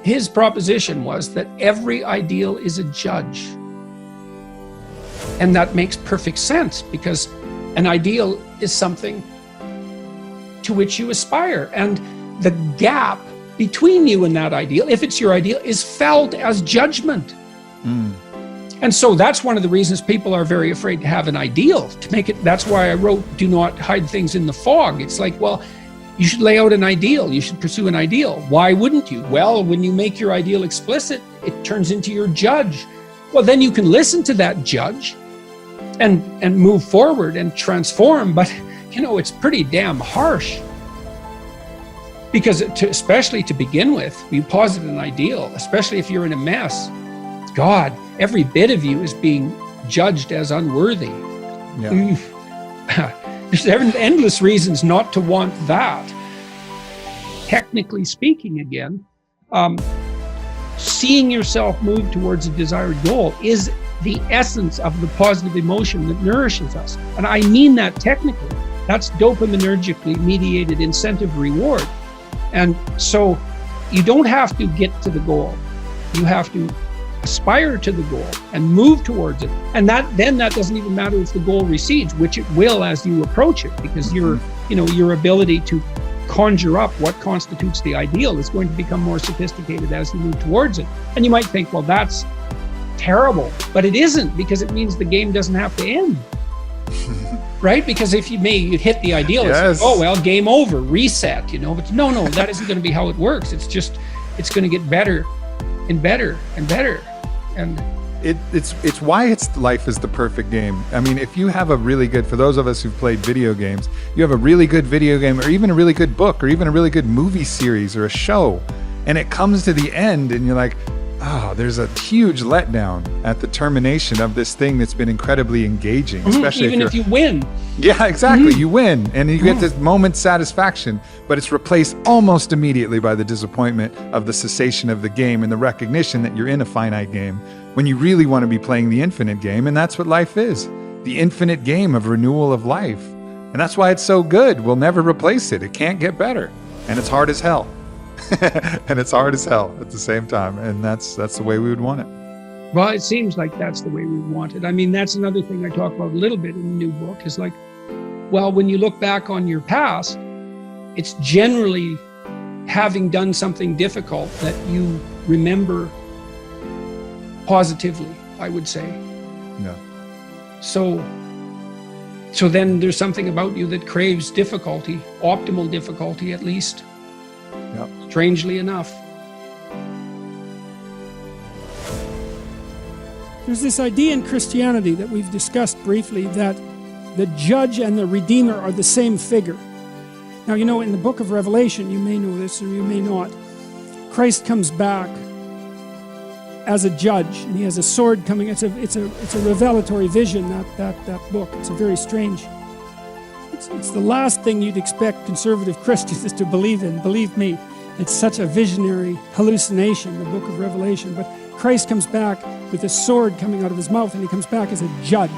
his proposition was that every ideal is a judge. And that makes perfect sense, because an ideal is something to which you aspire. And the gap between you and that ideal, if it's your ideal, is felt as judgment. And so that's one of the reasons people are very afraid to have an ideal, to make it. That's why I wrote, do not hide things in the fog. It's like, well, you should lay out an ideal. You should pursue an ideal. Why wouldn't you? Well, when you make your ideal explicit, it turns into your judge. Well, then you can listen to that judge and move forward and transform. But, you know, it's pretty damn harsh. Because especially to begin with, you posit an ideal, especially if you're in a mess. God, every bit of you is being judged as unworthy. There's endless reasons not to want that. Technically speaking, again, seeing yourself move towards a desired goal is the essence of the positive emotion that nourishes us. And I mean that technically. That's dopaminergically mediated incentive reward. And so you don't have to get to the goal. You have to aspire to the goal and move towards it. And that doesn't even matter if the goal recedes, which it will as you approach it, because your ability to conjure up what constitutes the ideal is going to become more sophisticated as you move towards it. And you might think, well, that's terrible, but it isn't, because it means the game doesn't have to end. Right? Because if you hit the ideal, it's like, oh, well, game over, reset, but no, that isn't going to be how it works. It's going to get better and better and better. And it's why life is the perfect game. I mean, if you have a really good, for those of us who've played video games, you have a really good video game, or even a really good book, or even a really good movie series or a show, and it comes to the end and you're like, oh, there's a huge letdown at the termination of this thing that's been incredibly engaging, especially even if you win. Yeah, exactly. You win and you get this moment's satisfaction, but it's replaced almost immediately by the disappointment of the cessation of the game and the recognition that you're in a finite game when you really want to be playing the infinite game. And that's what life is, the infinite game of renewal of life. And that's why it's so good. We'll never replace it. It can't get better. And it's hard as hell. And it's hard as hell at the same time. And that's the way we would want it. Well, it seems like that's the way we want it. I mean, that's another thing I talk about a little bit in the new book, is like, well, when you look back on your past, it's generally having done something difficult that you remember positively, I would say. Yeah. So then there's something about you that craves difficulty, optimal difficulty at least. Yep. Strangely enough. There's this idea in Christianity that we've discussed briefly, that the judge and the redeemer are the same figure. Now, in the book of Revelation, you may know this or you may not, Christ comes back as a judge, and he has a sword coming. It's a revelatory vision, that book. It's a very strange. It's the last thing you'd expect conservative Christians to believe in. Believe me, it's such a visionary hallucination, the book of Revelation. But Christ comes back with a sword coming out of his mouth, and he comes back as a judge.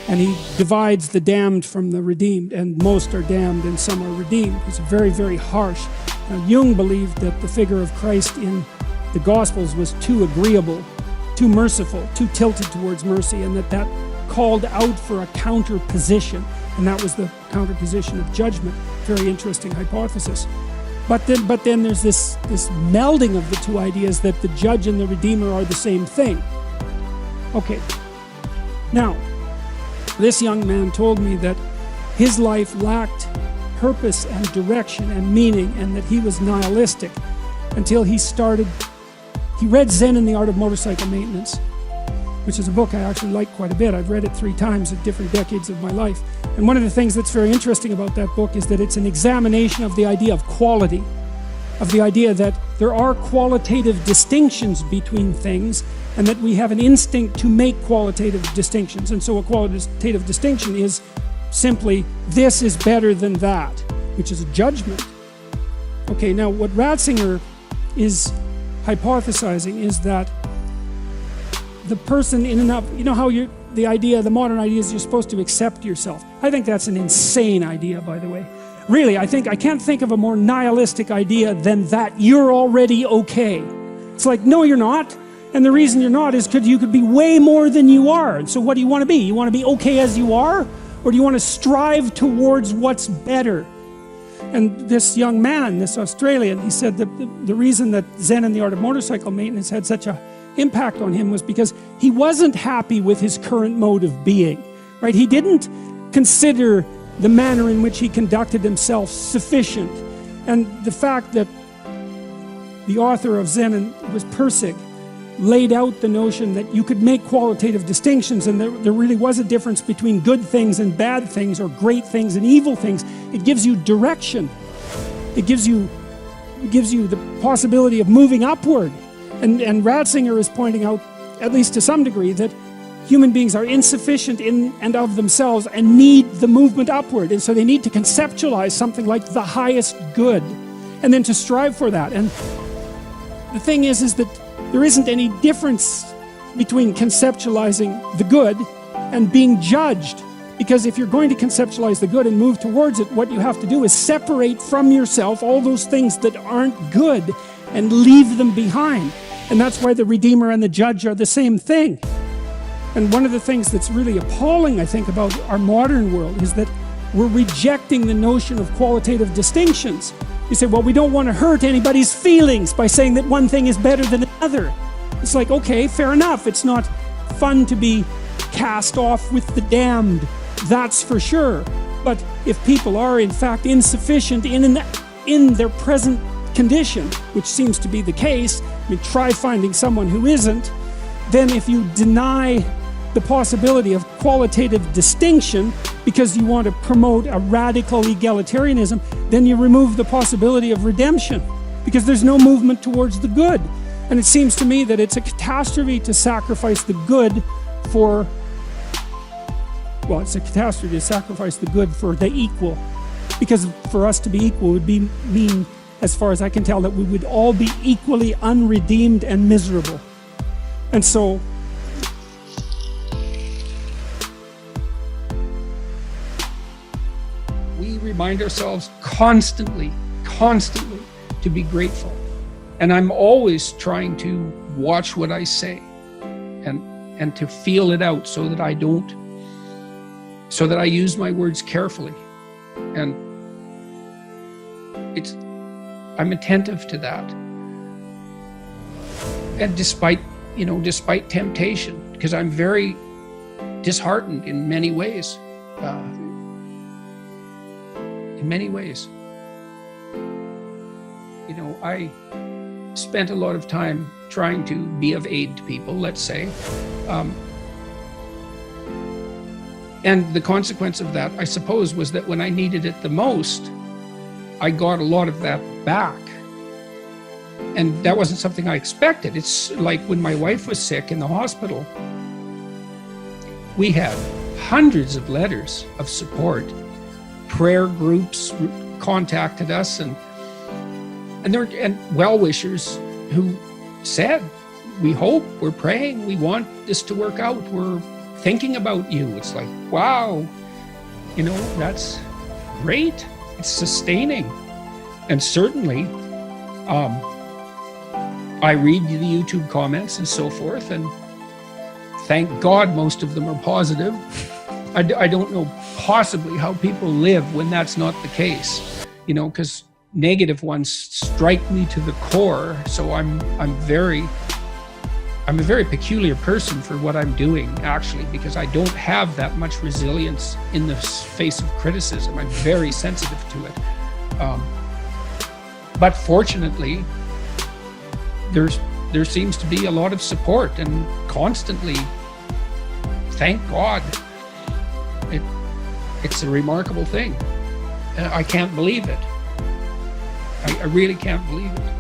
And he divides the damned from the redeemed, and most are damned and some are redeemed. It's very, very harsh. Now, Jung believed that the figure of Christ in the Gospels was too agreeable, too merciful, too tilted towards mercy, and that called out for a counter position. And that was the counter position of judgment. Very interesting hypothesis. But then there's this melding of the two ideas that the judge and the redeemer are the same thing. Okay. Now, this young man told me that his life lacked purpose and direction and meaning, and that he was nihilistic until he read Zen and the Art of Motorcycle Maintenance, which is a book I actually like quite a bit. I've read it 3 times at different decades of my life. And one of the things that's very interesting about that book is that it's an examination of the idea of quality, of the idea that there are qualitative distinctions between things, and that we have an instinct to make qualitative distinctions. And so a qualitative distinction is simply, this is better than that, which is a judgment. Okay, now what Ratzinger is hypothesizing is that the person in and of, how the modern idea is you're supposed to accept yourself. I think that's an insane idea, by the way. Really, I can't think of a more nihilistic idea than that you're already okay. It's like, no, you're not. And the reason you're not is because you could be way more than you are. And so what do you want to be? You want to be okay as you are? Or do you want to strive towards what's better? And this young man, this Australian, he said that the reason that Zen and the Art of Motorcycle Maintenance had such an impact on him was because he wasn't happy with his current mode of being, right? He didn't consider the manner in which he conducted himself sufficient. And the fact that the author of Zen was Pirsig, laid out the notion that you could make qualitative distinctions and there really was a difference between good things and bad things, or great things and evil things. It gives you direction. It gives you the possibility of moving upward. And Ratzinger is pointing out, at least to some degree, that human beings are insufficient in and of themselves and need the movement upward. And so they need to conceptualize something like the highest good and then to strive for that. And the thing is that there isn't any difference between conceptualizing the good and being judged. Because if you're going to conceptualize the good and move towards it, what you have to do is separate from yourself all those things that aren't good and leave them behind. And that's why the Redeemer and the Judge are the same thing. And one of the things that's really appalling, I think, about our modern world is that we're rejecting the notion of qualitative distinctions. You say, well, we don't want to hurt anybody's feelings by saying that one thing is better than another. It's like, okay, fair enough. It's not fun to be cast off with the damned, that's for sure. But if people are in fact insufficient in their present condition, which seems to be the case, I mean, try finding someone who isn't, then if you deny the possibility of qualitative distinction because you want to promote a radical egalitarianism, then you remove the possibility of redemption because there's no movement towards the good. And it seems to me that it's a catastrophe to sacrifice the good for, well, it's a catastrophe to sacrifice the good for the equal. Because for us to be equal would mean, as far as I can tell, that we would all be equally unredeemed and miserable. And so we remind ourselves constantly to be grateful. And I'm always trying to watch what I say and to feel it out so that I use my words carefully. And I'm attentive to that. And despite temptation, because I'm very disheartened in many ways. I spent a lot of time trying to be of aid to people, let's say. And the consequence of that, I suppose, was that when I needed it the most, I got a lot of that back. And that wasn't something I expected. It's like when my wife was sick in the hospital, we had hundreds of letters of support. Prayer groups contacted us and well-wishers who said, we hope, we're praying, we want this to work out, we're thinking about you. It's like, wow, that's great. It's sustaining. And certainly, I read the YouTube comments and so forth, and thank God most of them are positive. I don't know possibly how people live when that's not the case, because negative ones strike me to the core. So I'm a very peculiar person for what I'm doing, actually, because I don't have that much resilience in the face of criticism. I'm very sensitive to it. But fortunately, there seems to be a lot of support, and constantly, thank God. It's a remarkable thing. I can't believe it. I really can't believe it.